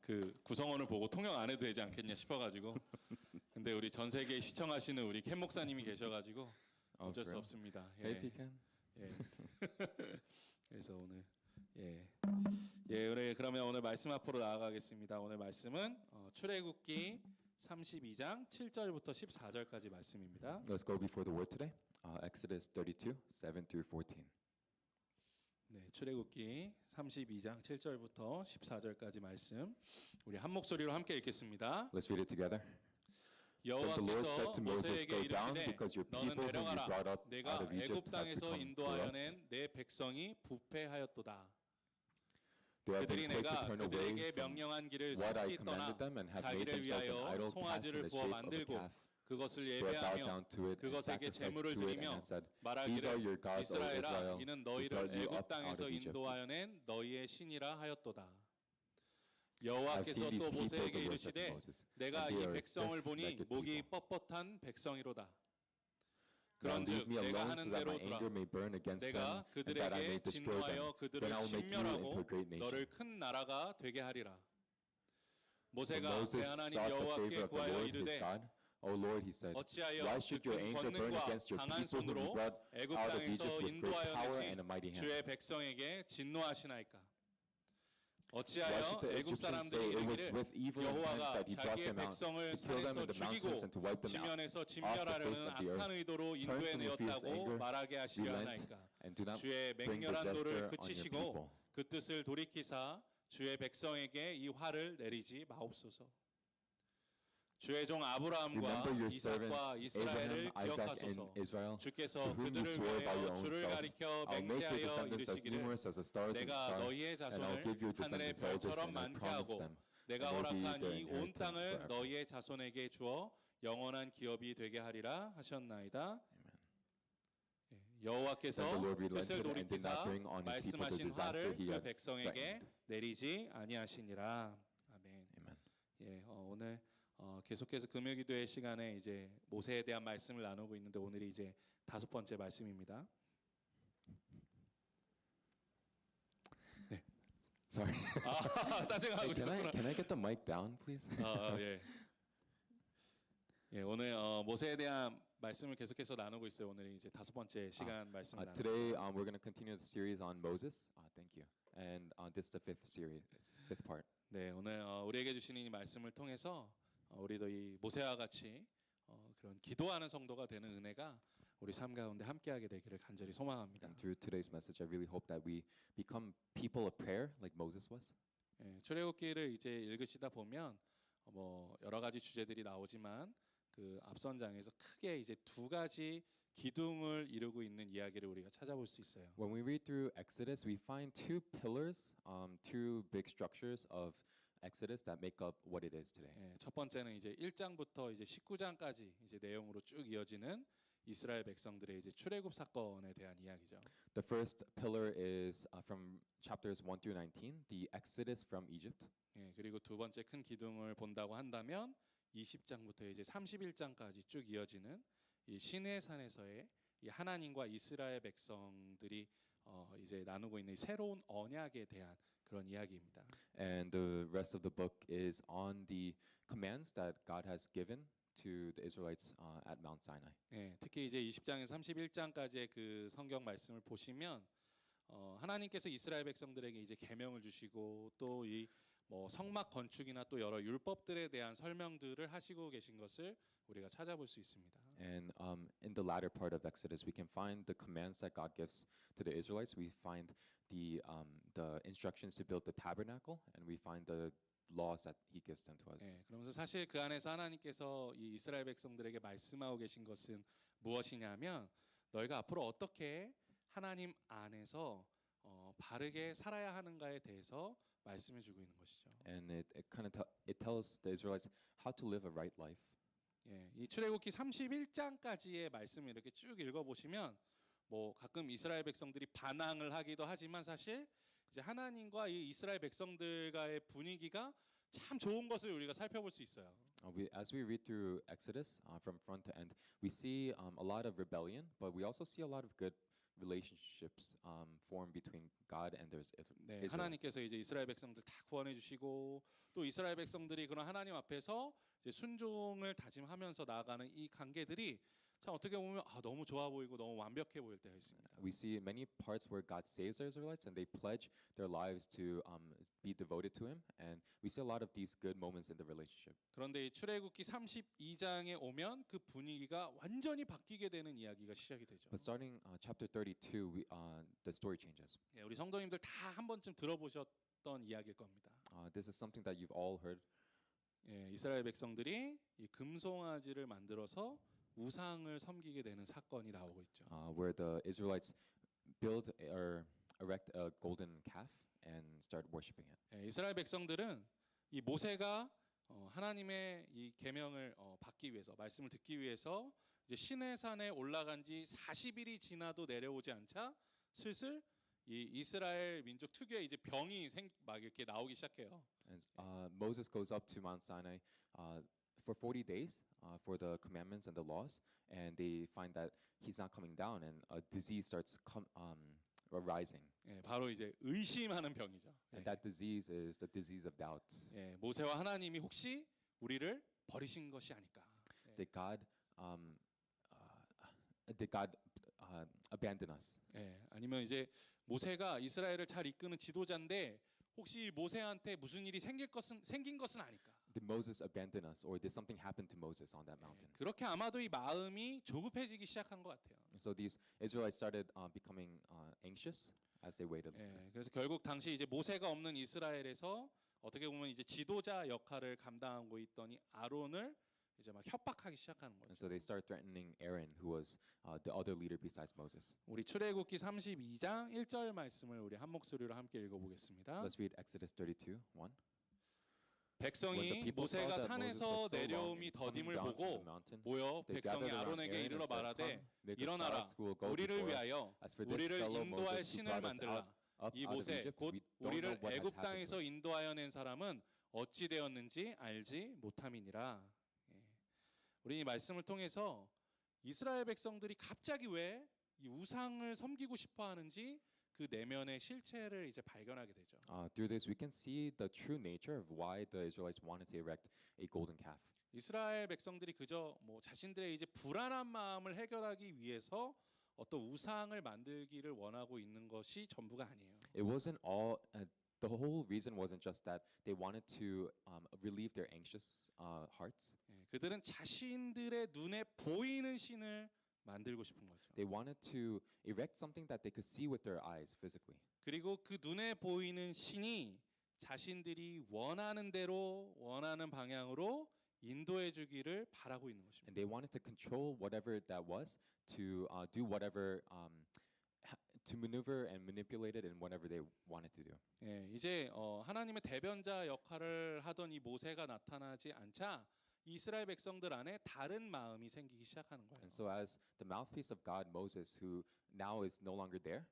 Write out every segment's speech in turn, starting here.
그 구성원을 보고 통역 안 해도 되지 않겠냐 싶어가지고. 근데 우리 전 세계 시청하시는 우리 켄 목사님이 계셔가지고 어쩔 수 없습니다. Hey, if you can. 예. 그래서 오늘 우리 그러면 오늘 말씀 앞으로 나아가겠습니다. 오늘 말씀은 출애굽기 32장 7절부터 14절까지 말씀입니다. Let's go before the word today. Exodus 32, 7 through 14. 네, 출애굽기 32장 7절부터 14절까지 말씀 우리 한 목소리로 함께 읽겠습니다. Let's read it together. 여호와께서 Then the Lord said to Moses, 모세에게 "Go down, 이르시되 because your 너는 people whom you brought 내려가라 up 내가 out of Egypt 애굽 have 땅에서 become 인도하여 corrupt. 낸 내 백성이 부패하였도다. They have 그들이 been quick to 내가 turn away 그들에게 from 명령한 길을 what I 속히 떠나 commanded them and have made 자기를 themselves an 위하여 idol cast in 송아지를 the 구워 shape of a 만들고 calf. 그것을 They have bowed 예배하며 down to it and 그것에게 sacrificed 제물을 to it and 드리며 have said, "These are your 말하기를 gods, O 이스라엘아 Israel, 이는 who 너희를 brought you 애굽 up out 땅에서 of Egypt." 인도하여 낸 너희의 신이라 하였도다. I've 여호와께서 seen these 또 people, 모세에게 the Lord said to 이르시되 Moses, 내가 and 이 they are a 백성을 보니 stiff-necked 목이 people. 뻣뻣한 백성이로다. Now leave 그런즉 me 내가 alone 하는 so that 대로 my anger may burn 두라. against 내가 them and that I may 그들에게 destroy 진노하여 them. Then 그들을 I will make you 진멸하고 into a great nation. 너를 큰 나라가 되게 하리라. When 모세가 Moses 내 하나님 sought the favor 여호와께 of the 구하여 Lord his 이르되 God, O Lord, he said, 어찌하여 why should your 그 anger burn 권능과 against your 강한 people whom you 손으로 brought 애굽 out of Egypt 땅에서 with great 인도하여 power and a 내신 mighty hand? 주의 백성에게 진노하시나이까? Why 어찌하여 should the 애굽 Egyptians say 사람들이 it was 이르기를 with evil intent 여호와가 that he brought 자기의 them out 백성을 to kill them 산에서 in the 죽이고 mountains and to wipe them 지면에서 out off the face 진멸하려는 of the earth? 악한 의도로 Turn from your fierce 인도해내었다고 anger, 말하게 하시려 relent, 하나이까? and do not 주의 bring 맹렬한 disaster 노를 on your 그치시고 people. 그 뜻을 돌이키사 주의 백성에게 이 화를 내리지 마옵소서. 주의 종 아브라함과 Remember your 이삭과 servants 이스라엘을 Abraham, Isaac, and 기억하소서. Israel, to 주께서 whom you 그들을 swore by your 위하여 own 주를 self. 가리켜 I'll make your 맹세하여 descendants as 이르시기를 numerous as the stars of the 내가 sky, 너희의 and I'll give 자손을 your 하늘의 descendants all this, 별처럼 and I 많게 promise 하고 them, 내가 and they'll be 허락한 their 이 온 inheritance 땅을 forever. 너희의 자손에게 주어 영원한 기업이 되게 하리라 하셨나이다. 여호와께서 Then the Lord relented 뜻을 and did not 돌이키사 bring on his people the 말씀하신 disaster 화를 he 그 had 백성에게 threatened. 내리지 아니하시니라. 아멘. Amen. 오늘 계속해서 금요기도의 시간에 이제 모세에 대한 말씀을 나누고 있는데 오늘이 이제 5번째 말씀입니다. 네. Sorry. 딴 생각하고 Hey, 있었구나. can I get the mic down, please? 예. 예, 오늘 모세에 대한 말씀을 계속해서 나누고 있어요. 오늘이 이제 5번째 시간 말씀을 나누고. Today we're going to continue the series on Moses. Thank you. And this is the fifth part. 네, 오늘 우리에게 주시는 이 말씀을 통해서 우리도 이 모세와 같이 그런 기도하는 성도가 되는 은혜가 우리 삶 가운데 함께하게 되기를 간절히 소망합니다. And through today's message, I really hope that we become people of prayer like Moses was. 예, 출애굽기를 이제 읽으시다 보면 뭐 여러 가지 주제들이 나오지만 그 앞선 장에서 크게 이제 2가지 기둥을 이루고 있는 이야기를 우리가 찾아볼 수 있어요. When we read through Exodus, we find two pillars, two big structures of Exodus that make up what it is today. 예, 첫 번째는 이제 1장부터 이제 19장까지 이제 내용으로 쭉 이어지는 이스라엘 백성들의 이제 출애굽 사건에 대한 이야기죠. The first pillar is from chapters 1 through 19, the Exodus from Egypt. 예, 그리고 두 번째 큰 기둥을 본다고 한다면 20장부터 이제 31장까지 쭉 이어지는 이 시내산에서의 이 하나님과 이스라엘 백성들이 이제 나누고 있는 이 새로운 언약에 대한 그런 이야기입니다. And the rest of the book is on the commands that God has given to the Israelites at Mount Sinai. 예, 특히 이제 20장에서 31장까지의 그 성경 말씀을 보시면 하나님께서 이스라엘 백성들에게 이제 계명을 주시고 또 이 뭐 성막 건축이나 또 여러 율법들에 대한 설명들을 하시고 계신 것을 우리가 찾아볼 수 있습니다. And in the latter part of Exodus, we can find the commands that God gives to the Israelites. We find the instructions to build the tabernacle, and we find the laws that He gives them to us. 예, 그러면서 사실 그 안에서 하나님께서 이 이스라엘 백성들에게 말씀하고 계신 것은 무엇이냐면 너희가 앞으로 어떻게 하나님 안에서 바르게 살아야 하는가에 대해서 말씀해 주고 있는 것이죠. And it tells the Israelites how to live a right life. 예, 이 출애굽기 31장까지의 말씀을 이렇게 쭉 읽어 보시면 뭐 가끔 이스라엘 백성들이 반항을 하기도 하지만 사실 이제 하나님과 이 이스라엘 백성들과의 분위기가 참 좋은 것을 우리가 살펴볼 수 있어요. As we read through Exodus from front to end, we see a lot of rebellion, but we also see a lot of good relationships formed between God and their 네, Israelites. 하나님께서 이제 이스라엘 백성들 다 구원해 주시고 또 이스라엘 백성들이 그런 하나님 앞에서 이제 순종을 다짐하면서 나아가는 이 관계들이 참 어떻게 보면 너무 좋아 보이고 너무 완벽해 보일 때가 있습니다. We see many parts where God saves the Israelites and they pledge their lives to be devoted to Him, and we see a lot of these good moments in the relationship. 그런데 이 출애굽기 32장에 오면 그 분위기가 완전히 바뀌게 되는 이야기가 시작이 되죠. But starting chapter 32, the story changes. 예, 우리 성도님들 다 한 번쯤 들어보셨던 이야기일 겁니다. This is something that you've all heard. 예, 이스라엘 백성들이 이 금송아지를 만들어서 우상을 섬기게 되는 사건이 나오고 있죠. Where the Israelites build or erect a golden calf and start worshiping it. 예, 이스라엘 백성들은 이 모세가 하나님의 이 계명을 받기 위해서 말씀을 듣기 위해서 이제 시내산에 올라간 지 40일이 지나도 내려오지 않자 슬슬 이 이스라엘 민족 특유의 이제 병이 막 이렇게 나오기 시작해요. And Moses goes up to Mount Sinai for 40 days for the commandments and the laws, and they find that he's not coming down, and a disease starts arising. 예, 바로 이제 의심하는 병이죠. 예, And that disease is the disease of doubt. 예, 모세와 하나님이 혹시 우리를 버리신 것이 아닐까? Did God abandon us? 예, 아니면 이제 모세가 이스라엘을 잘 이끄는 지도자인데 혹시 모세한테 무슨 일이 생긴 것은 아닐까? Did Moses abandon us, or did something happen to Moses on that mountain? 그렇게 아마도 이 마음이 조급해지기 시작한 것 같아요. And so these Israelites started becoming anxious as they waited. 예, 그래서 결국 당시 이제 모세가 없는 이스라엘에서 어떻게 보면 이제 지도자 역할을 감당하고 있던 이 아론을 이제 막 협박하기 시작하는 And 거죠. so they start threatening Aaron, who was the other leader besides Moses. 우리 출애굽기 32장 1절 말씀을 우리 한 목소리로 함께 읽어보겠습니다. Let's read Exodus 32:1. 백성이 모세가 산에서 내려옴이 더딤을 보고 모여 백성이 아론에게 이르러 말하되 일어나라 우리를 위하여 우리를 인도할 신을 만들라. 이 모세 곧 우리를 애굽 땅에서 인도하여 낸 사람은 어찌 되었는지 알지 못함이니라. 우리 이 말씀을 통해서 이스라엘 백성들이 갑자기 왜 이 우상을 섬기고 싶어 하는지 그 내면의 실체를 이제 발견하게 되죠. Through this, we can see the true nature of why the Israelites wanted to erect a golden calf. 이스라엘 백성들이 그저 뭐 자신들의 이제 불안한 마음을 해결하기 위해서 어떤 우상을 만들기를 원하고 있는 것이 전부가 아니에요. It wasn't all. The whole reason wasn't just that they wanted to relieve their anxious hearts. 예, 그들은 자신들의 눈에 보이는 신을 만들고 싶은 거죠. They wanted to erect something that they could see with their eyes physically. 그리고 그 눈에 보이는 신이 자신들이 원하는 대로 원하는 방향으로 인도해 주기를 바라고 있는 것입니다. And they wanted to control whatever that was to do whatever to maneuver and manipulate it in whatever they wanted to do. 예, 이제 하나님의 대변자 역할을 하던 이 모세가 나타나지 않자 이스라엘 백성들 안에 다른 마음이 생기기 시작하는 거예요. And so as the mouthpiece of God, Moses, who now is no longer there,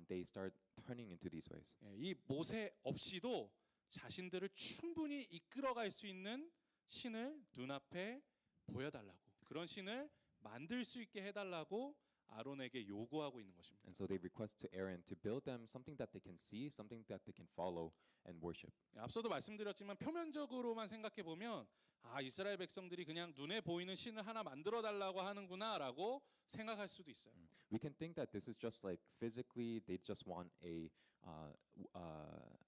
they start turning into these ways. 예, 이 모세 없이도 자신들을 충분히 이끌어갈 수 있는 신을 눈앞에 보여달라고 그런 신을 만들 수 있게 해달라고 아론에게 요구하고 있는 것입니다. And so they request to Aaron to build them something that they can see, something that they can follow and worship. 앞서도 말씀드렸지만 표면적으로만 생각해 보면 이스라엘 백성들이 그냥 눈에 보이는 신을 하나 만들어 달라고 하는구나라고 생각할 수도 있어요. We can think that this is just like physically they just want a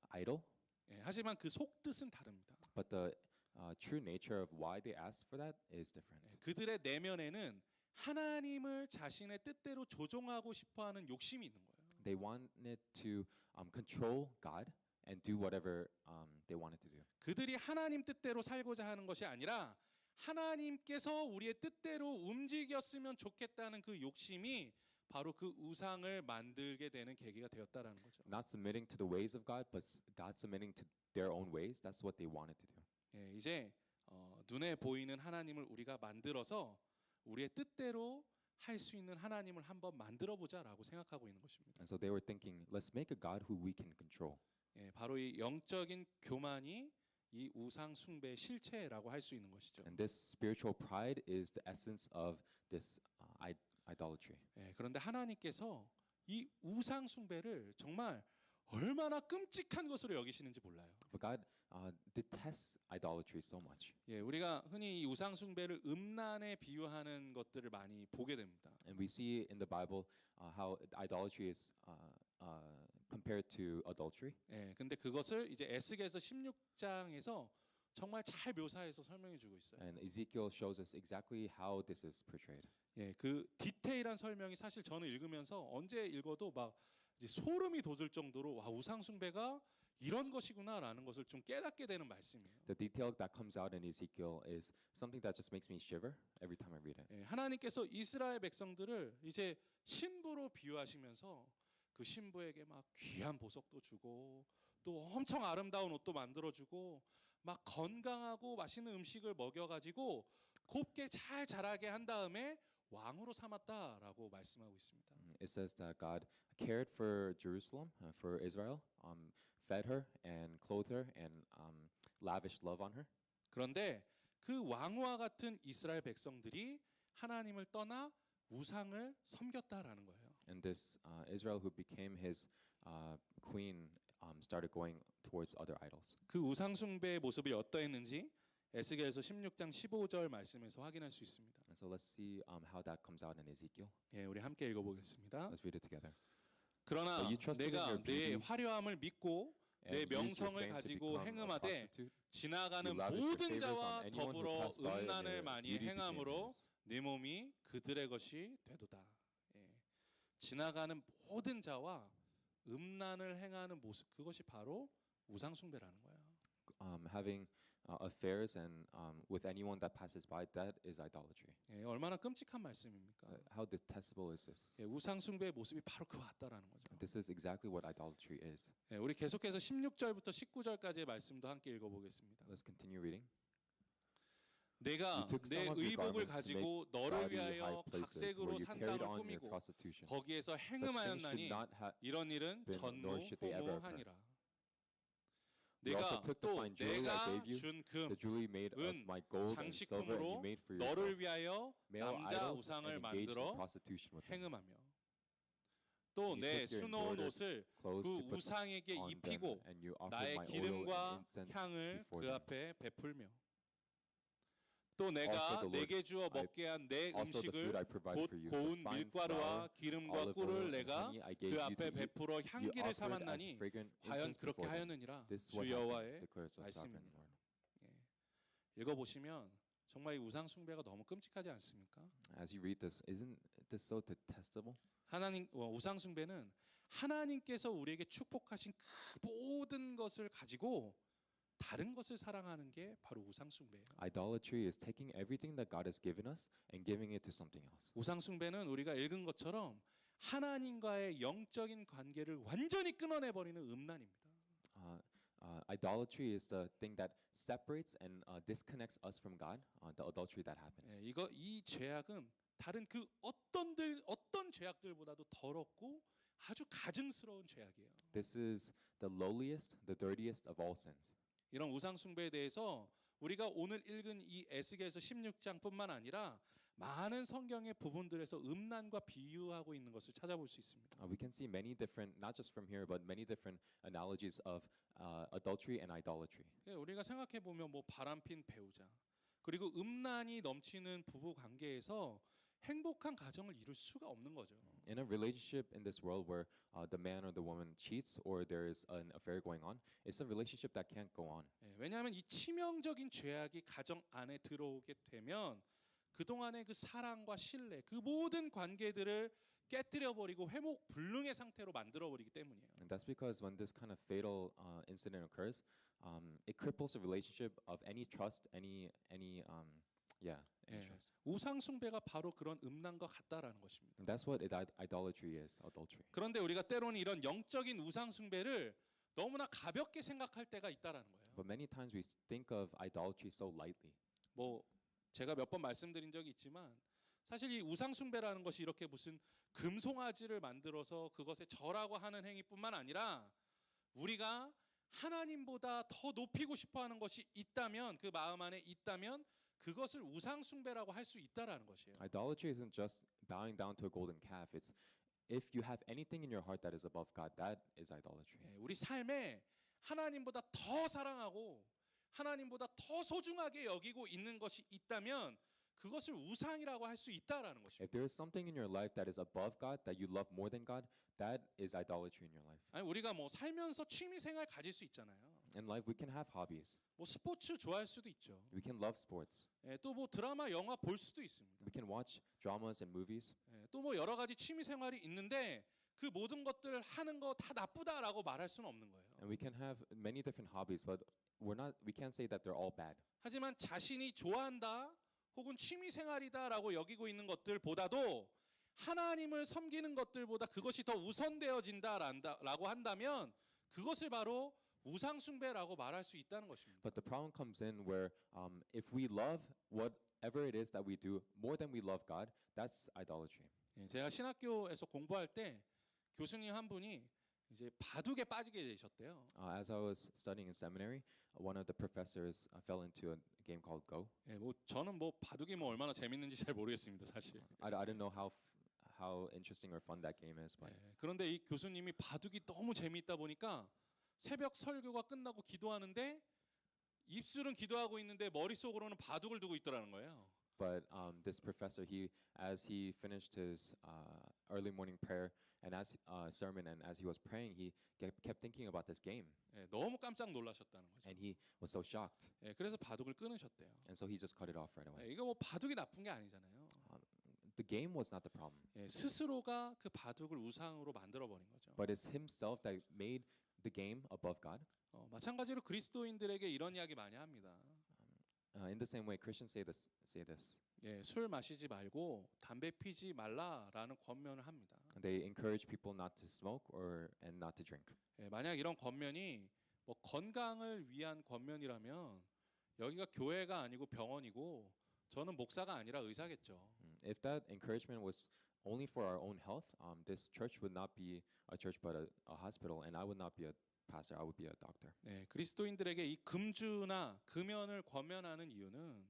idol. 예, 하지만 그 속뜻은 다릅니다. But the true nature of why they asked for that is different. 예, 그들의 내면에는 하나님을 자신의 뜻대로 조종하고 싶어하는 욕심이 있는 거예요. They wanted to control God and do whatever they wanted to do. 그들이 하나님 뜻대로 살고자 하는 것이 아니라 하나님께서 우리의 뜻대로 움직였으면 좋겠다는 그 욕심이 바로 그 우상을 만들게 되는 계기가 되었다라는 거죠. Not submitting to the ways of God, but God submitting to their own ways. That's what they wanted to do. 예, 이제 눈에 보이는 하나님을 우리가 만들어서 우리의 뜻대로 할 수 있는 하나님을 한번 만들어 보자라고 생각하고 있는 것입니다. And so they were thinking, let's make a God who we can control. 예, 바로 이 영적인 교만이 이 우상 숭배의 실체라고 할 수 있는 것이죠. And this spiritual pride is the essence of this idolatry. 예, 그런데 하나님께서 이 우상 숭배를 정말 얼마나 끔찍한 것으로 여기시는지 몰라요. But God detests idolatry so much. 예, 우리가 흔히 이 우상 숭배를 음란에 비유하는 것들을 많이 보게 됩니다. And we see in the Bible how idolatry is compared to adultery. 예, 근데 그것을 이제 에스겔서 16장에서 정말 잘 묘사해서 설명해 주고 있어요. And Ezekiel shows us exactly how this is portrayed. 예, 그 디테일한 설명이 사실 저는 읽으면서 언제 읽어도 막 이제 소름이 돋을 정도로 와, 우상 숭배가 이런 것이구나라는 것을 좀 깨닫게 되는 말씀이에요. The detail that comes out in Ezekiel is something that just makes me shiver every time I read it. 예, 하나님께서 이스라엘 백성들을 이제 신부로 비유하시면서 그 신부에게 막 귀한 보석도 주고 또 엄청 아름다운 옷도 만들어주고 막 건강하고 맛있는 음식을 먹여가지고 곱게 잘 자라게 한 다음에 왕으로 삼았다라고 말씀하고 있습니다. It says that God cared for Jerusalem, for Israel, fed her and clothed her and lavished love on her. 그런데 그 왕과 같은 이스라엘 백성들이 하나님을 떠나 우상을 섬겼다라는 거예요. And this Israel who became his queen started going towards other idols. 그 우상 숭배의 모습이 어떠했는지 에스겔서 16장 15절 말씀에서 확인할 수 있습니다. And so let's see how that comes out in Ezekiel. 예, 우리 함께 읽어보겠습니다. Let's read it together. 그러나 But you trusted in 내가 your 내 beauty 화려함을 믿고 내 and used your 명성을 fame to 가지고 become a 행음하되 prostitute. 지나가는 You lavished your 모든 favors 자와 on anyone who 더불어 passed by, and 음란을 their 많이 beauty became 행함으로 his. 네 몸이 그들의 것이 되도다. 예. 지나가는 모든 자와 음란을 행하는 모습, 그것이 바로 우상 숭배라는 거예요. Having affairs and with anyone that passes by, that is idolatry. 예, 얼마나 끔찍한 말씀입니까? How detestable is this? 예, 우상 숭배의 모습이 바로 그 같다라는 거죠. This is exactly what idolatry is. 예, 우리 계속해서 16절부터 19절까지의 말씀도 함께 읽어보겠습니다. Let's continue reading. 내가 You took 내 some of your 의복을 garments to 가지고 make 너를 gaudy 위하여 high places 각색으로 where you carried 산당을 on your 꾸미고 prostitution. 거기에서 Such things should 행음하였나니 not have 이런 일은 been, 전무 nor should they ever occur. 허무하니라. You also 내가 took the 또 fine jewelry I 내가 gave you, 준 the 금 jewelry made of 은 my gold and silver, and you 장식품으로 made for 너를 yourself 위하여 male 남자 idols 우상을 and engaged in 만들어 prostitution with them. 행음하며 또 You 내 took your 수놓은 embroidered 옷을 clothes 그 to put 우상에게 on them, 입히고 and you offered 나의 my oil and 기름과 incense 향을 before 그 them. 앞에 베풀며 또 내가 Also the Lord, 내게 주어 먹게 한 내 Also the food 음식을 I provided 곧 for you, 고운 the fine 밀가루와 flour, 기름과 olive 꿀을 oil, and 내가 honey I gave 그 you 앞에 to eat. 베풀어 You 향기를 offered as 삼았나니 fragrant 과연 incense 그렇게 before them. 하였느니라. This is 주 what happened, 여호와의 declares the sovereign 말씀이니라. Lord. 읽어보시면 정말 이 우상 숭배가 너무 끔찍하지 않습니까? As you read this, isn't this so detestable? 하나님 우상 숭배는 하나님께서 우리에게 축복하신 그 모든 것을 가지고 다른 것을 사랑하는 게 바로 우상 숭배예요. Idolatry is taking everything that God has given us and giving it to something else. 우상 숭배는 우리가 읽은 것처럼 하나님과의 영적인 관계를 완전히 끊어내 버리는 음란입니다. Idolatry is the thing that separates and disconnects us from God. The adultery that happens. 예, 이 죄악은 다른 그 어떤 죄악들보다도 더럽고 아주 가증스러운 죄악이에요. This is the lowliest, the dirtiest of all sins. 이런 우상 숭배에 대해서 우리가 오늘 읽은 이 에스겔서 16장뿐만 아니라 많은 성경의 부분들에서 음란과 비유하고 있는 것을 찾아볼 수 있습니다. We can see many different, not just from here, but many different analogies of adultery and idolatry. 예, 우리가 생각해 보면 뭐 바람핀 배우자 그리고 음란이 넘치는 부부 관계에서 행복한 가정을 이룰 수가 없는 거죠. In a relationship in this world where the man or the woman cheats or there is an affair going on, it's a relationship that can't go on. 예, 왜냐하면 이 치명적인 죄악이 가정 안에 들어오게 되면 그동안의 그 사랑과 신뢰, 그 모든 관계들을 깨뜨려 버리고 회목불능의 상태로 만들어 버리기 때문이에요. And that's because when this kind of fatal incident occurs, it cripples the relationship of any trust, any 예, trust. 우상 숭배가 바로 그런 음란과 같다라는 것입니다. And that's what idolatry is, adultery. 그런데 우리가 때로는 이런 영적인 우상 숭배를 너무나 가볍게 생각할 때가 있다라는 거예요. But many times we think of idolatry so lightly. 뭐 제가 몇 번 말씀드린 적이 있지만 사실 이 우상 숭배라는 것이 이렇게 무슨 금송아지를 만들어서 그것에 절하고 하는 행위뿐만 아니라 우리가 하나님보다 더 높이고 싶어하는 것이 있다면 그 마음 안에 있다면 그것을 우상 숭배라고 할 수 있다라는 것이에요. Idolatry isn't just bowing down to a golden calf. if you have anything in your heart that is above God, that is idolatry. 예, 우리 삶에 하나님보다 더 사랑하고 하나님보다 더 소중하게 여기고 있는 것이 있다면 그것을 우상이라고 할 수 있다라는 것입니다. If there is something in your life that is above God, that you love more than God, that is idolatry in your life. 아니 우리가 뭐 살면서 취미 생활 가질 수 있잖아요. In life, we can have hobbies. 뭐 스포츠 좋아할 수도 있죠. We can love sports. 예, 또 뭐 드라마, 영화 볼 수도 있습니다. We can watch dramas and movies. 예, 또 뭐 여러 가지 취미 생활이 있는데 그 모든 것들 하는 거 다 나쁘다라고 말할 수는 없는 거예요. And we can have many different hobbies, but we can't say that they're all bad. 하지만 자신이 좋아한다 혹은 취미 생활이다라고 여기고 있는 것들보다도 하나님을 섬기는 것들보다 그것이 더 우선되어진다라고 한다면 그것을 바로 우상 숭배라고 말할 수 있다는 것입니다. But the problem comes in where if we love whatever it is that we do more than we love God, that's idolatry. 예, 제가 신학교에서 공부할 때 교수님 한 분이 이제 바둑에 빠지게 되셨대요. As I was studying in seminary, one of the professors fell into a game called Go. 예, 뭐 저는 뭐 바둑이 뭐 얼마나 재밌는지 잘 모르겠습니다, 사실. I don't know how interesting or fun that game is, but 예, 그런데 이 교수님이 바둑이 너무 재미있다 보니까 새벽 설교가 끝나고 기도하는데 입술은 기도하고 있는데 머릿속으로는 바둑을 두고 있더라는 거예요. But this professor, as he finished his early morning prayer and as sermon, and as he was praying, he kept thinking about this game, 예, 너무 깜짝 놀라셨다는 거죠. and he was so shocked, 예, 그래서 바둑을 끊으셨대요. and so he just cut it off right away. 예, 이거 뭐 바둑이 나쁜 게 아니잖아요. The game was not the problem, 예, 스스로가 그 바둑을 우상으로 만들어 버린 거죠. but it's himself that made the game above God. 마찬가지로 그리스도인들에게 이런 이야기 많이 합니다. In the same way, Christians say this. 예, 술 마시지 말고 담배 피지 말라라는 권면을 합니다. They encourage people not to smoke and not to drink. 예, 만약 이런 권면이 뭐 건강을 위한 권면이라면 여기가 교회가 아니고 병원이고 저는 목사가 아니라 의사겠죠. If that encouragement was only for our own health, this church would not be a church but a hospital, and I would not be a pastor. I would be a doctor. 네, 그리스도인들에게 이 금주나 금연을 권면하는 이유는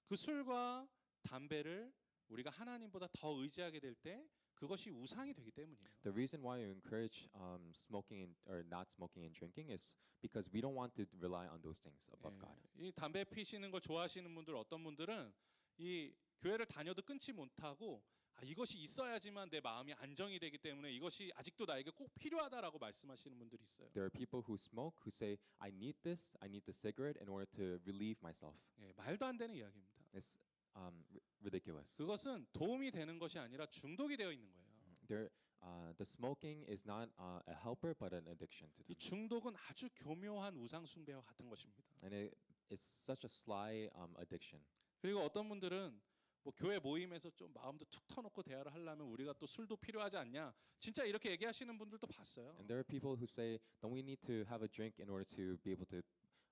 그 술과 담배를 우리가 하나님보다 더 의지하게 될 때 그것이 우상이 되기 때문이에요. The reason why we encourage smoking or not smoking and drinking is because we don't want to rely on those things above God. 이 담배 피시는 걸 좋아하시는 분들 어떤 분들은 이 교회를 다녀도 끊지 못하고 이것이 있어야지만 내 마음이 안정이 되기 때문에 이것이 아직도 나에게 꼭 필요하다라고 말씀하시는 분들이 있어요. There are people who smoke who say, I need the cigarette in order to relieve myself. 예, 말도 안 되는 이야기입니다. It's ridiculous. 그것은 도움이 되는 것이 아니라 중독이 되어 있는 거예요. The smoking is not a helper but an addiction to 이 them. 중독은 아주 교묘한 우상 숭배와 같은 것입니다. And it's such a sly addiction. 그리고 어떤 분들은 뭐 교회 모임에서 좀 마음도 툭 터놓고 대화를 하려면 우리가 또 술도 필요하지 않냐? 진짜 이렇게 얘기하시는 분들도 봤어요. And there are people who say, don't we need to have a drink in order to be able to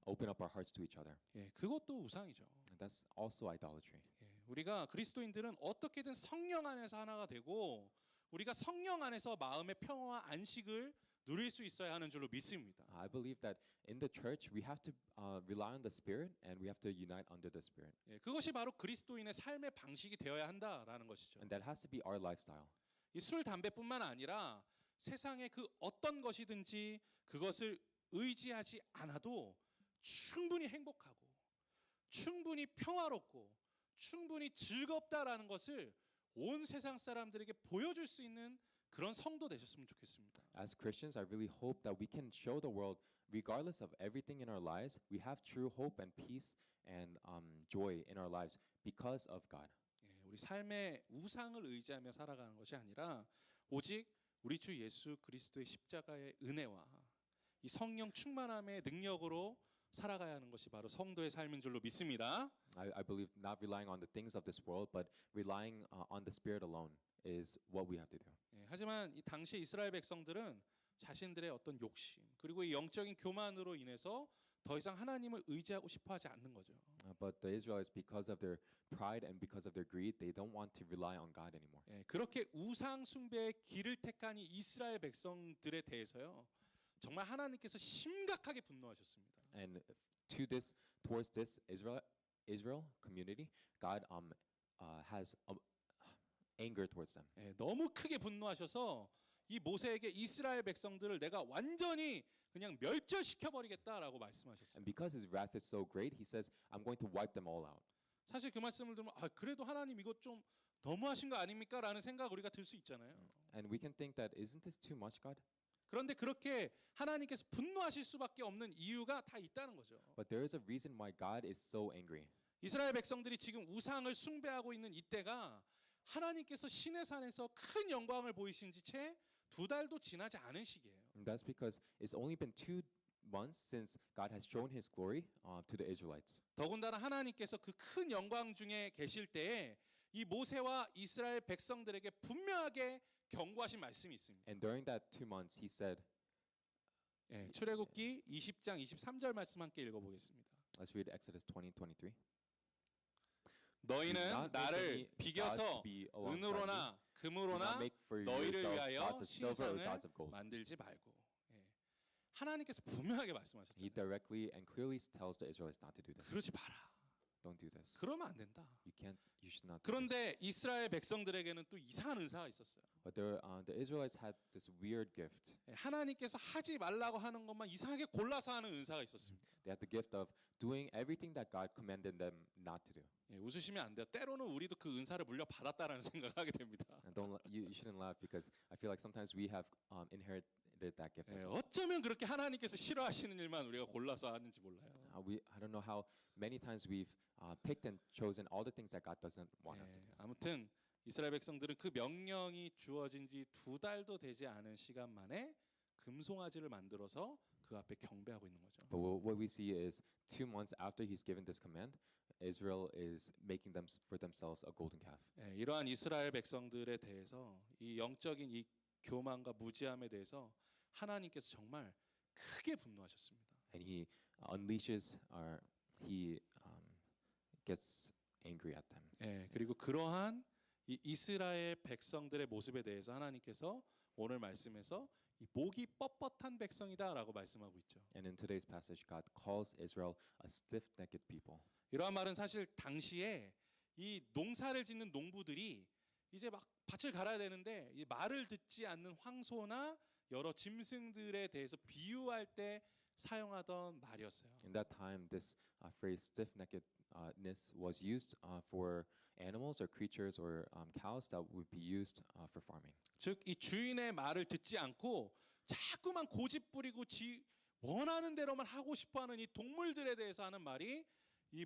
open up our hearts to each other? 예, 그것도 우상이죠. And that's also idolatry. 예, 우리가 그리스도인들은 어떻게든 성령 안에서 하나가 되고 우리가 성령 안에서 마음의 평화와 안식을 누릴 수 있어야 하는 줄로 믿습니다. I believe that in the church we have to rely on the Spirit and we have to unite under the Spirit. 예, 그것이 바로 그리스도인의 삶의 방식이 되어야 한다라는 것이죠. And that has to be our lifestyle. 이 술, 담배뿐만 아니라 세상의 그 어떤 것이든지 그것을 의지하지 않아도 충분히 행복하고 충분히 평화롭고 충분히 즐겁다라는 것을 온 세상 사람들에게 보여줄 수 있는 그런 성도 되셨으면 좋겠습니다. As Christians, I really hope that we can show the world, regardless of everything in our lives, we have true hope and peace and joy in our lives because of God. 예, 우리 삶의 우상을 의지하며 살아가는 것이 아니라 오직 우리 주 예수 그리스도의 십자가의 은혜와 이 성령 충만함의 능력으로 살아가야 하는 것이 바로 성도의 삶인 줄로 믿습니다. I believe not relying on the things of this world, but relying on the Spirit alone is what we have to do. 예, 하지만 이 당시 이스라엘 백성들은 자신들의 어떤 욕심 그리고 이 영적인 교만으로 인해서 더 이상 하나님을 의지하고 싶어하지 않는 거죠. But the Israelites, because of their pride and because of their greed, they don't want to rely on God anymore. 예, 그렇게 우상 숭배의 길을 택한 이 이스라엘 백성들에 대해서요. 정말 하나님께서 심각하게 분노하셨습니다. And towards this Israel community, God has anger towards them. 예, 너무 크게 분노하셔서 이 모세에게 이스라엘 백성들을 내가 완전히 그냥 멸절시켜 버리겠다라고 말씀하셨어요. And because his wrath is so great, he says, I'm going to wipe them all out. 사실 그 말씀을 들으면 아, 그래도 하나님 이거 좀 너무하신 거 아닙니까라는 생각 우리가 들 수 있잖아요. And we can think that, isn't this too much, God? 그런데 그렇게 하나님께서 분노하실 수밖에 없는 이유가 다 있다는 거죠. But there is a reason why God is so angry. 이스라엘 백성들이 지금 우상을 숭배하고 있는 이때가 하나님께서 시내 산에서 큰 영광을 보이신 지 채 2달도 지나지 않은 시기예요. And that's because it's only been 2 months since God has shown his glory to the Israelites. 더군다나 하나님께서 그 큰 영광 중에 계실 때에 이 모세와 이스라엘 백성들에게 분명하게 경고하신 말씀이 있습니다. And during that 2 months, he said, 예, 출애굽기 20장 23절 말씀 함께 읽어보겠습니다. let's read Exodus 20:23. 너희는 나를 비겨서 은으로나 Do not 금으로나 make for 너희를 yourselves 위하여 gods of silver or 신상을 gods of gold. 만들지 말고. 예. 하나님께서 분명하게 He 말씀하셨잖아요. directly and clearly tells the Israelites not to do this. 그러지 마라. Don't do this. 그러면 안 된다. You should not do this. 그런데 이스라엘 백성들에게는 또 이상한 은사가 있었어요. But the Israelites had this weird gift. 예, 하나님께서 하지 말라고 하는 것만 이상하게 골라서 하는 은사가 있었습니다. They had the gift of doing everything that God commanded them not to do. 예, 웃으시면 안 돼요. 때로는 우리도 그 은사를 물려 받았다라는 생각을 하게 됩니다. And you shouldn't laugh because I feel like sometimes we have inherited that gift as 예, well. 어쩌면 그렇게 하나님께서 싫어하시는 일만 우리가 골라서 하는지 몰라요. I don't know how many times we've picked and chosen all the things that God doesn't want us to 예, do. 아무튼 이스라엘 백성들은 그 명령이 주어진 지 2달도 되지 않은 시간 만에 금송아지를 만들어서 그 앞에 경배하고 있는 거죠. But what we see is 2 months after he's given this command, Israel is making them for themselves a golden calf. 예, 이러한 이스라엘 백성들에 대해서 이 영적인 이 교만과 무지함에 대해서 하나님께서 정말 크게 분노하셨습니다. And he unleashes or he gets angry at them. 예, 그리고 그러한 이 이스라엘 백성들의 모습에 대해서 하나님께서 오늘 말씀에서 이 목이 뻣뻣한 백성이다라고 말씀하고 있죠. And in today's passage, God calls Israel a stiff-necked people. 이러한 말은 사실 당시에 이 농사를 짓는 농부들이 이제 막 밭을 갈아야 되는데 이 말을 듣지 않는 황소나 여러 짐승들에 대해서 비유할 때 사용하던 말이었어요. In that time, this phrase stiff-neckedness was used for animals or creatures or cows that would be used for farming. 즉 이 주인의 말을 듣지 않고 자꾸만 고집 부리고 지 원하는 대로만 하고 싶어하는 이 동물들에 대해서 하는 말이 이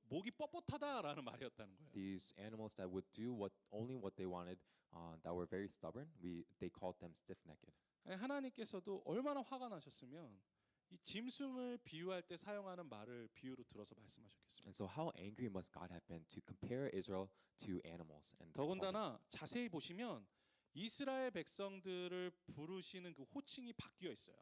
목이 뻣뻣하다라는 말이었다는 거예요. These animals that would do only what they wanted, that were very stubborn, they called them stiff-necked. 하나님께서도 얼마나 화가 나셨으면 이 짐승을 비유할 때 사용하는 말을 비유로 들어서 말씀하셨겠습니다. And so, how angry must God have been to compare Israel to animals? And 더군다나 자세히 보시면 이스라엘 백성들을 부르시는 그 호칭이 바뀌어 있어요.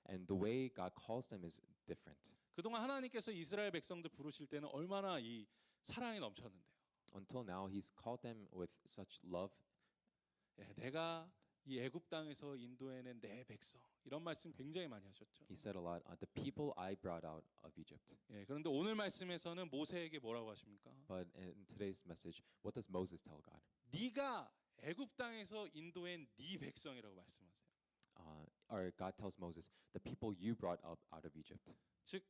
and the way God calls them is different. 그동안 하나님께서 이스라엘 백성들 부르실 때는 얼마나 이 사랑이 넘쳤는데요. Until now, He's called them with such love. 예, 내가 이 애굽 땅에서 인도해낸 내 백성 이런 말씀 굉장히 많이 하셨죠. He said a lot. The people I brought out of Egypt. 예, 그런데 오늘 말씀에서는 모세에게 뭐라고 하십니까? But in today's message, what does Moses tell God? 네가 애굽 땅에서 인도한 네 백성이라고 말씀하세요. Or God tells Moses, the people you brought up out of Egypt. 즉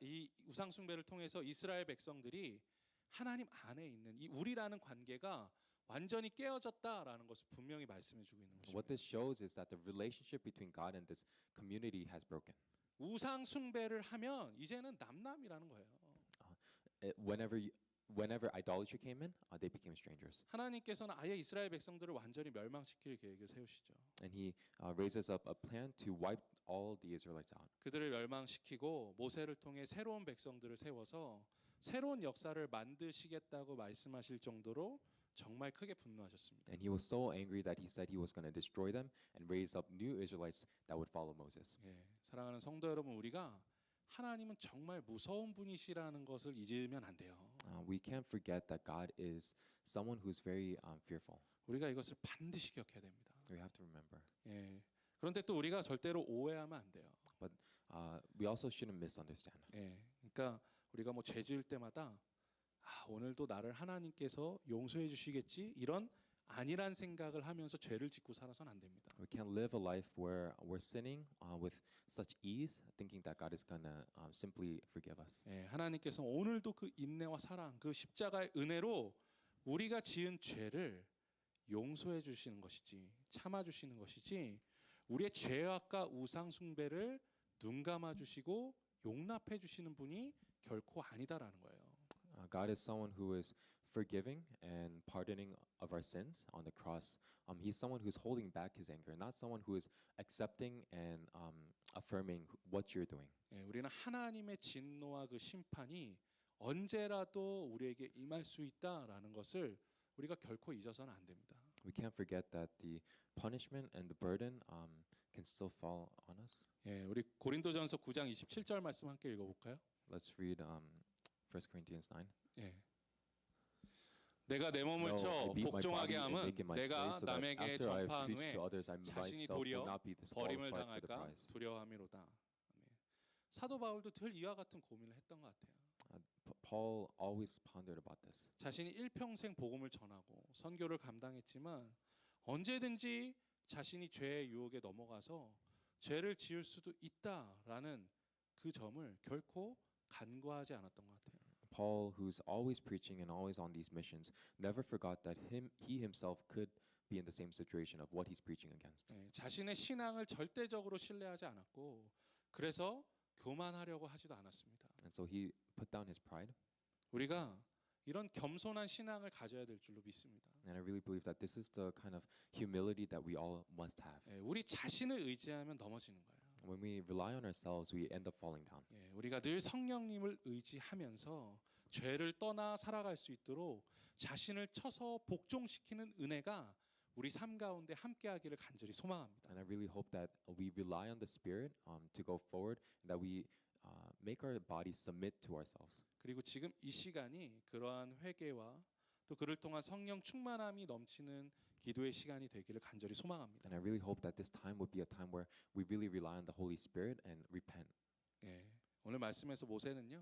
이 우상 숭배를 통해서 이스라엘 백성들이 하나님 안에 있는 이 우리라는 관계가 완전히 깨어졌다라는 것을 분명히 말씀해 주고 있는 것입니다. What this shows is that the relationship between God and this community has broken. 우상 숭배를 하면 이제는 남남이라는 거예요. Whenever idolatry came in, they became strangers. 하나님께서는 아예 이스라엘 백성들을 완전히 멸망시킬 계획을 세우시죠. And He raises up a plan to wipe all the Israelites out. 그들을 멸망시키고 모세를 통해 새로운 백성들을 세워서 새로운 역사를 만드시겠다고 말씀하실 정도로 정말 크게 분노하셨습니다. And He was so angry that He said He was going to destroy them and raise up new Israelites that would follow Moses. 예, 사랑하는 성도 여러분, 우리가 하나님은 정말 무서운 분이시라는 것을 잊으면 안 돼요. We can't forget that God is someone who's very fearful. 우리가 이것을 반드시 기억해야 됩니다. We have to remember. 예. 그런데 또 우리가 절대로 오해하면 안 돼요. But we also shouldn't misunderstand. 예. 그러니까 우리가 뭐 죄 지을 때마다 오늘도 나를 하나님께서 용서해 주시겠지 이런 안일한 생각을 하면서 죄를 짓고 살아서는 안 됩니다. We can't live a life where we're sinning with such ease, thinking that God is gonna simply forgive us. 예, 하나님께서 오늘도 그 인내와 사랑, 그 십자가의 은혜로 우리가 지은 죄를 용서해 주시는 것이지, 참아 주시는 것이지, 우리의 죄악과 우상 숭배를 눈 감아 주시고 용납해 주시는 분이 결코 아니다라는 거예요. God is someone who is forgiving and pardoning of our sins on the cross. He's someone who's holding back his anger, not someone who is accepting and affirming what you're doing. 예, 우리는 하나님의 진노와 그 심판이 언제라도 우리에게 임할 수 있다라는 것을 우리가 결코 잊어서는 안 됩니다. We can't forget that the punishment and the burden can still fall on us. 예, 우리 고린도전서 9장 27절 말씀 함께 읽어볼까요? Let's read 1 Corinthians 9. 예. 내가 내 몸을 No, 쳐 I beat my 복종하게 body and 함은 make it my slave, 내가 so that 남에게 after I have 전파한 preached 후에 to others, I 자신이 myself will 도리어 not be 버림을 disqualified for the 당할까 prize. 두려워함이로다. 아멘. 사도 바울도 늘 이와 같은 고민을 했던 것 같아요. Paul always pondered about this. 자신이 일평생 복음을 전하고 선교를 감당했지만 언제든지 자신이 죄의 유혹에 넘어가서 죄를 지을 수도 있다라는 그 점을 결코 간과하지 않았던 것 같아요. Paul, who's always preaching and always on these missions, never forgot that he himself could be in the same situation of what he's preaching against. 네, 자신의 신앙을 절대적으로 신뢰하지 않았고 그래서 교만하려고 하지도 않았습니다. And so he put down his pride. 우리가 이런 겸손한 신앙을 가져야 될 줄로 믿습니다. And I really believe that this is the kind of humility that we all must have. 네, 우리 자신을 의지하면 넘어지는 거예요. When we rely on ourselves, we end up falling down. 예, 우리가 늘 성령님을 의지하면서 죄를 떠나 살아갈 수 있도록 자신을 쳐서 복종시키는 은혜가 우리 삶 가운데 함께하기를 간절히 소망합니다. And I really hope that we rely on the Spirit to go forward, and that we make our bodies submit to ourselves. 그리고 지금 이 시간이 그러한 회개와 또 그를 통한 성령 충만함이 넘치는 기도의 시간이 되기를 간절히 소망합니다. And I really hope that this time would be a time where we really rely on the Holy Spirit and repent. 예, 오늘 말씀에서 모세는요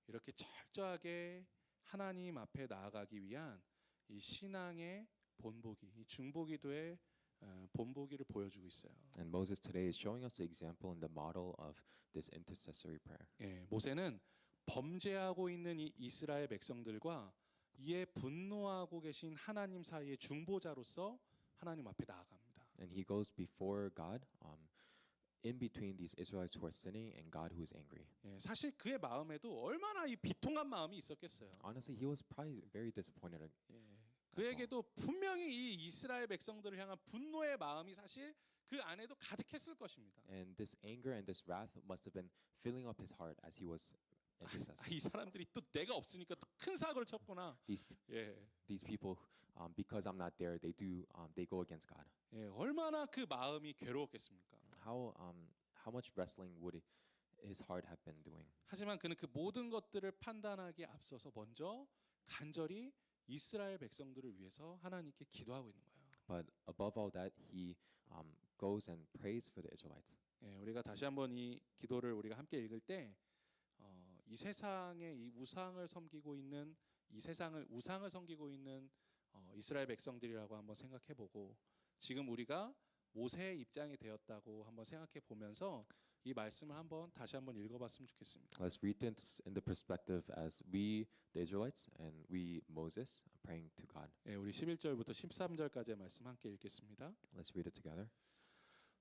이렇게 철저하게 하나님 앞에 나아가기 위한 이 신앙의 본보기, 이 중보기도의 본보기를 보여주고 있어요. And Moses today is showing us the example and the model of this intercessory prayer. 예, 모세는 범죄하고 있는 이 이스라엘 백성들과 이에 분노하고 계신 하나님 사이의 중보자로서 하나님 앞에 나아갑니다. And he goes before God in between these Israelites who are sinning and God who is angry. 예, 사실 그의 마음에도 얼마나 이 비통한 마음이 있었겠어요. Honestly, he was probably very disappointed. 예, 그에게도 분명히 이 이스라엘 백성들을 향한 분노의 마음이 사실 그 안에도 가득했을 것입니다. And this anger and this wrath must have been filling up his heart as he was intercessing. 이 사람들이 또 내가 없으니까 또 큰 사고를 쳤구나. 예, These people, because I'm not there, they go against God. 예, 얼마나 그 마음이 괴로웠겠습니까? How much wrestling would his heart have been doing? 하지만 그는 그 모든 것들을 판단하기에 앞서서 먼저 간절히 이스라엘 백성들을 위해서 하나님께 기도하고 있는 거예요. But above all that, he goes and prays for the Israelites. 예, 우리가 다시 한번 이 기도를 우리가 함께 읽을 때, 이 세상에 이 우상을 섬기고 있는 우상을 섬기고 있는 이스라엘 백성들이라고 한번 생각해보고 지금 우리가 모세의 입장이 되었다고 한번 생각해 보면서 이 말씀을 다시 한번 읽어봤으면 좋겠습니다. Let's read this in the perspective as we, the Israelites, and we, Moses, praying to God. 예, 우리 11절부터 13절까지의 말씀 함께 읽겠습니다. Let's read it together.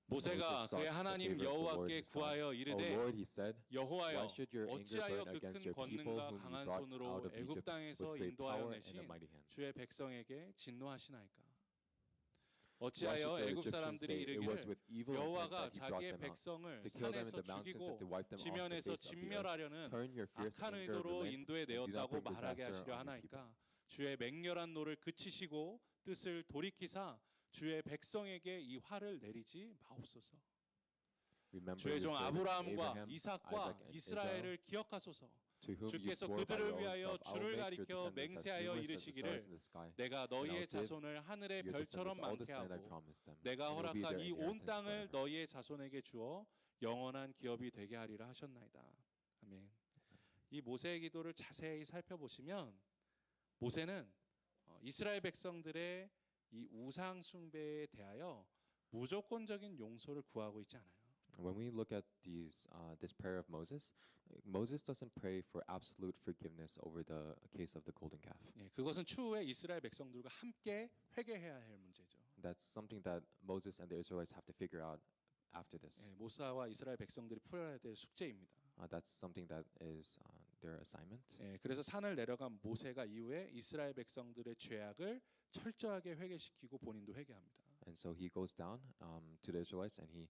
모세가 Moses 그의 sought the 하나님 favor of the Lord 여호와께 his God. 구하여 O 이르되 Lord, he said, 여호와여 why should your anger 어찌하여 burn 그 against 큰 your people 권능과 whom you 강한 brought 손으로 out of 애굽 Egypt 땅에서 with great 인도하여 power and a 내신 mighty hand? 주의 백성에게 진노하시나이까? Why 어찌하여 should the 애굽 Egyptians 사람들이 say it was 이르기를 with evil intent 여호와가 that he brought 자기의 them out 백성을 to kill them in 산에서 the mountains and 죽이고 to wipe them off the 지면에서 face of the earth? 진멸하려는 Turn your fierce 악한 anger, 의도로 relent, 인도에 and do not 내었다고 bring 말하게 disaster 하시려 on your people. 하나이까? 주의 맹렬한 노를 그치시고 뜻을 돌이키사 주의 백성에게 이 화를 내리지 마옵소서. Remember 주의 your 종 servant 아브라함과 Abraham, 이삭과 Isaac, and 이스라엘을 Israel, 기억하소서. to whom you 주께서 swore by 그들을 your own 위하여 self, I will 주를 make your 가리켜 descendants as 맹세하여 numerous as the 이르시기를 stars in the sky. 내가 And I will 너희의 give 자손을 하늘의 your 별처럼 descendants all the 많게 land I 하고 promised them, 내가 and it will be 허락한 their 이 온 inheritance 땅을 forever. 너희의 자손에게 주어 영원한 기업이 되게 하리라 하셨나이다. 아멘. 이 모세의 기도를 자세히 살펴보시면 모세는 이스라엘 백성들의 이 우상 숭배에 대하여 무조건적인 용서를 구하고 있지 않아요. When we look at this prayer of Moses, Moses doesn't pray for absolute forgiveness over the case of the golden calf. 예, 그것은 추후에 이스라엘 백성들과 함께 회개해야 할 문제죠. That's something that Moses and the Israelites have to figure out after this. 예, 모세와 이스라엘 백성들이 풀어야 될 숙제입니다. That's something that is their assignment. 예, 그래서 산을 내려간 모세가 이후에 이스라엘 백성들의 죄악을 철저하게 회개시키고 본인도 회개합니다. And so he goes down to the Israelites and he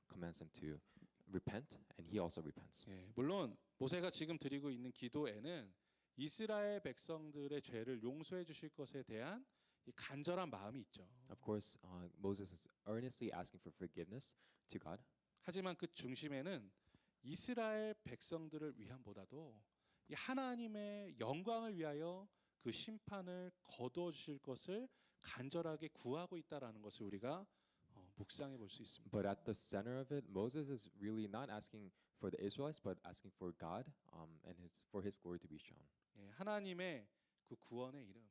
commands them to repent, and he also repents. 예, 물론 모세가 지금 드리고 있는 기도에는 이스라엘 백성들의 죄를 용서해 주실 것에 대한 이 간절한 마음이 있죠. Of course, Moses is earnestly asking for forgiveness to God. 하지만 그 중심에는 이스라엘 백성들을 위함보다도 이 하나님의 영광을 위하여 그 심판을 거두어 주실 것을 간절하게 구하고 있다라는 것을 우리가 묵상해 볼 수 있습니다. But at the center of it, Moses is really not asking for the Israelites, but asking for God and for His glory to be shown. 예, 하나님의 그 구원의 이름,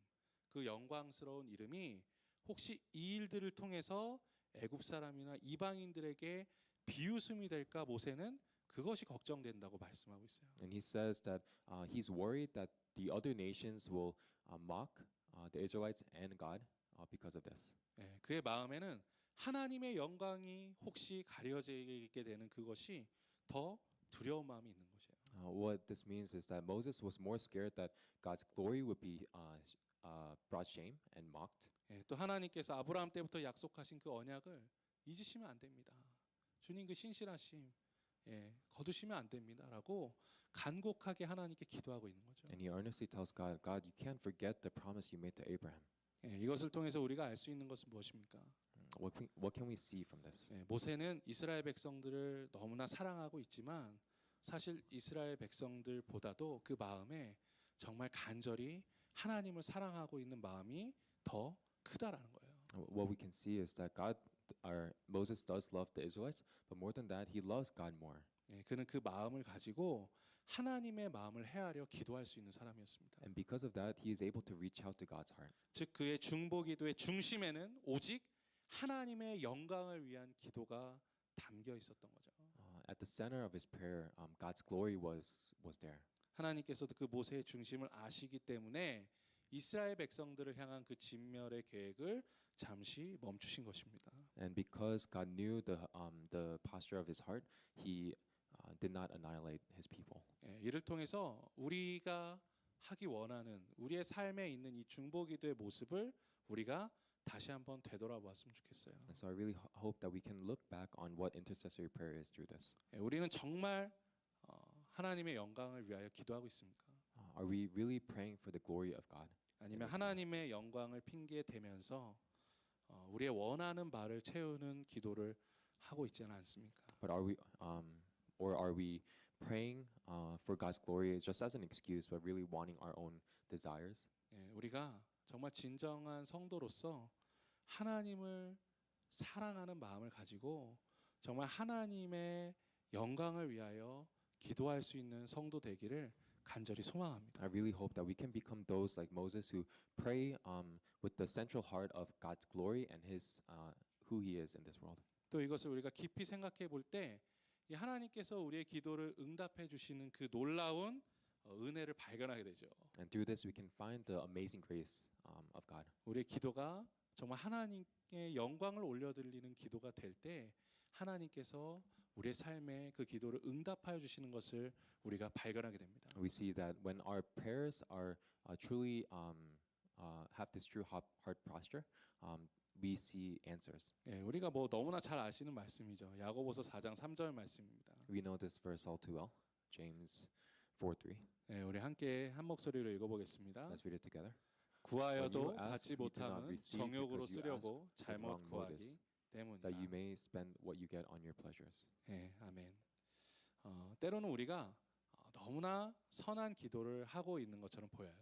그 영광스러운 이름이 혹시 이 일들을 통해서 애굽 사람이나 이방인들에게 비웃음이 될까 모세는 그것이 걱정된다고 말씀하고 있어요. And he says that he's worried that the other nations will mock the Israelites and God because of this. 예, 그의 마음에는 하나님의 영광이 혹시 가려지게 되는 그것이 더 두려운 마음이 있는 것이에요. What this means is that Moses was more scared that God's glory would be brought shame and mocked. 예, 또 하나님께서 아브라함 때부터 약속하신 그 언약을 잊으시면 안 됩니다. 주님 그 신실하심 거두시면 안 됩니다라고 간곡하게 하나님께 기도하고 있는 거죠. And he earnestly tells God, God, you can't forget the promise you made to Abraham. 예, 이것을 통해서 우리가 알 수 있는 것은 무엇입니까? What can we see from this? 예, 모세는 이스라엘 백성들을 너무나 사랑하고 있지만 사실 이스라엘 백성들보다도 그 마음에 정말 간절히 하나님을 사랑하고 있는 마음이 더 크다라는 거예요. What we can see is that Moses does love the Israelites, but more than that, he loves God more. 예, 그는 그 마음을 가지고 하나님의 마음을 헤아려 기도할 수 있는 사람이었습니다. And because of that, he is able to reach out to God's heart. 즉 그의 중보기도의 중심에는 오직 하나님의 영광을 위한 기도가 담겨 있었던 거죠. At the center of his prayer, God's glory was there. 하나님께서도 그 모세의 중심을 아시기 때문에 이스라엘 백성들을 향한 그 진멸의 계획을 잠시 멈추신 것입니다. And because God knew the posture of his heart, he did not annihilate his people. 예, 이를 통해서 우리가 하기 원하는 우리의 삶에 있는 이 중보기도의 모습을 우리가 다시 한번 되돌아보았으면 좋겠어요. And so I really hope that we can look back on what intercessory prayer is through this. 예, 우리는 정말 하나님의 영광을 위하여 기도하고 있습니까? Are we really praying for the glory of God? 아니면 하나님의 영광을 핑계 대면서 우리의 원하는 바를 채우는 기도를 하고 있지는 않습니까? But are we praying for God's glory just as an excuse, but really wanting our own desires? 예, 우리가 정말 진정한 성도로서 하나님을 사랑하는 마음을 가지고 정말 하나님의 영광을 위하여 기도할 수 있는 성도 되기를 간절히 소망합니다. I really hope that we can become those like Moses who pray with the central heart of God's glory and who He is in this world. 또 이것을 우리가 깊이 생각해 볼 때 이 하나님께서 우리의 기도를 응답해 주시는 그 놀라운 은혜를 발견하게 되죠. And through this, we can find the amazing grace of God. 우리의 기도가 정말 하나님의 영광을 올려드리는 기도가 될 때 하나님께서 우리의 삶에 그 기도를 응답하여 주시는 것을 우리가 발견하게 됩니다. We see that when our prayers are truly have this true heart posture, we see answers. 예, 우리가 뭐 너무나 잘 아시는 말씀이죠. 야고보서 4장 3절 말씀입니다. We know this verse all too well, James 4:3. 예, 우리 함께 한 목소리로 읽어보겠습니다. Let's read it together. 구하여도 When you ask, 받지 you do not 못함은 receive 정욕으로 because you 쓰려고 ask with 잘못 wrong 구하기 motives, that you 때문이다. may spend what you get on your pleasures. 예, 아멘. 때로는 우리가 너무나 선한 기도를 하고 있는 것처럼 보여요.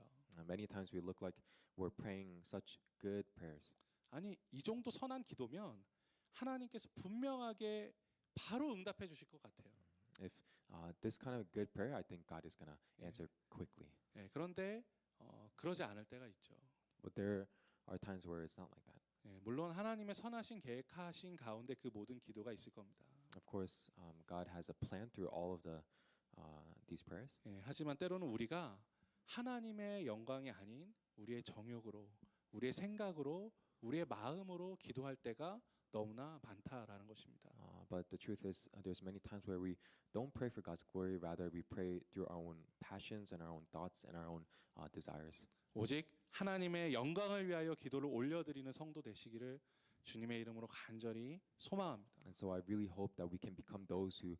Many times we look like we're praying such good prayers. 아니 이 정도 선한 기도면 하나님께서 분명하게 바로 응답해 주실 것 같아요. If this kind of good prayer, I think God is gonna answer quickly. 예, 그런데 그러지 않을 때가 있죠. But there are times where it's not like that. 예, 물론 하나님의 선하신 계획하신 가운데 그 모든 기도가 있을 겁니다. Of course, God has a plan through all of these prayers. 예, 하지만 때로는 우리가 하나님의 영광이 아닌 우리의 정욕으로, 우리의 생각으로, 우리의 마음으로 기도할 때가 너무나 많다라는 것입니다. But the truth is, there's many times where we don't pray for God's glory. Rather, we pray through our own passions and our own thoughts and our own desires. 오직 하나님의 영광을 위하여 기도를 올려드리는 성도 되시기를 주님의 이름으로 간절히 소망합니다. And so I really hope that we can become those who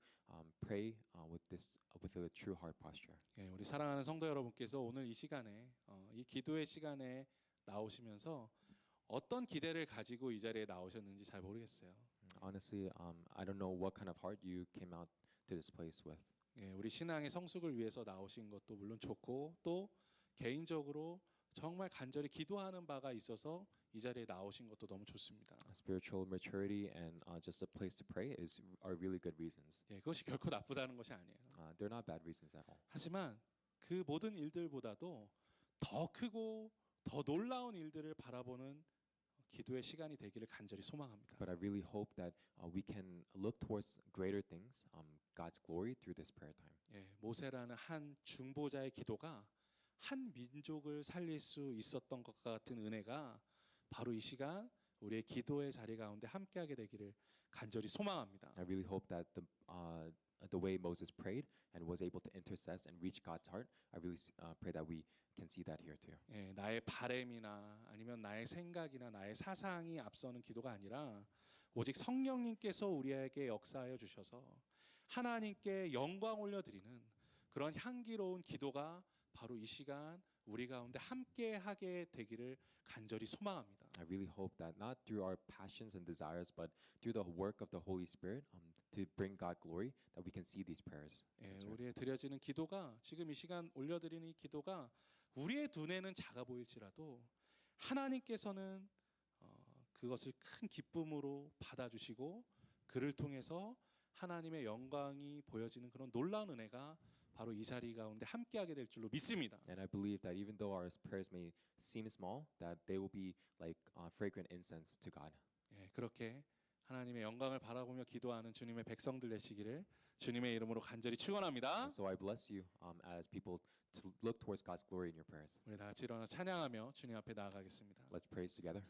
pray with a true heart posture. 예, 우리 사랑하는 성도 여러분께서 오늘 이 시간에 이 기도의 시간에 나오시면서 어떤 기대를 가지고 이 자리에 나오셨는지 잘 모르겠어요. Honestly, I don't know what kind of heart you came out to this place with. 예, 우리 신앙의 성숙을 위해서 나오신 것도 물론 좋고 또 개인적으로 정말 간절히 기도하는 바가 있어서 이 자리에 나오신 것도 너무 좋습니다. Spiritual maturity and just a place to pray are really good reasons. 예, 그것이 결코 나쁘다는 것이 아니에요. They're not bad reasons at all. 하지만 그 모든 일들보다도 더 크고 더 놀라운 일들을 바라보는 기도의 시간이 되기를 간절히 소망합니다. But I really hope that we can look towards greater things, God's glory through this prayer time. 예, 모세라는 한 중보자의 기도가 한 민족을 살릴 수 있었던 것과 같은 은혜가 바로 이 시간 우리의 기도의 자리 가운데 함께하게 되기를 간절히 소망합니다. I really hope that the way Moses prayed and was able to intercess and reach God's heart, I really pray that we can see that here too. 예, 나의 바램이나 아니면 나의 생각이나 나의 사상이 앞서는 기도가 아니라 오직 성령님께서 우리에게 역사하여 주셔서 하나님께 영광 올려드리는 그런 향기로운 기도가 바로 이 시간 우리 가운데 함께하게 되기를 간절히 소망합니다. I really hope that not through our passions and desires, but through the work of the Holy Spirit, to bring God glory, that we can see these prayers. 예, answered. 우리의 드려지는 기도가 지금 이 시간 올려드리는 이 기도가 우리의 눈에는 작아 보일지라도 하나님께서는 그것을 큰 기쁨으로 받아주시고 그를 통해서 하나님의 영광이 보여지는 그런 놀라운 은혜가 바로 이 자리 가운데 함께하게 될 줄로 믿습니다. And I believe that even though our prayers may seem small, that they will be like fragrant incense to God. 예, 그렇게 하나님의 영광을 바라보며 기도하는 주님의 백성들 되시기를 주님의 이름으로 간절히 축원합니다. And so I bless you as people to look towards God's glory in your prayers. 우리 다 같이 일어나 찬양하며 주님 앞에 나아가겠습니다. Let's praise together.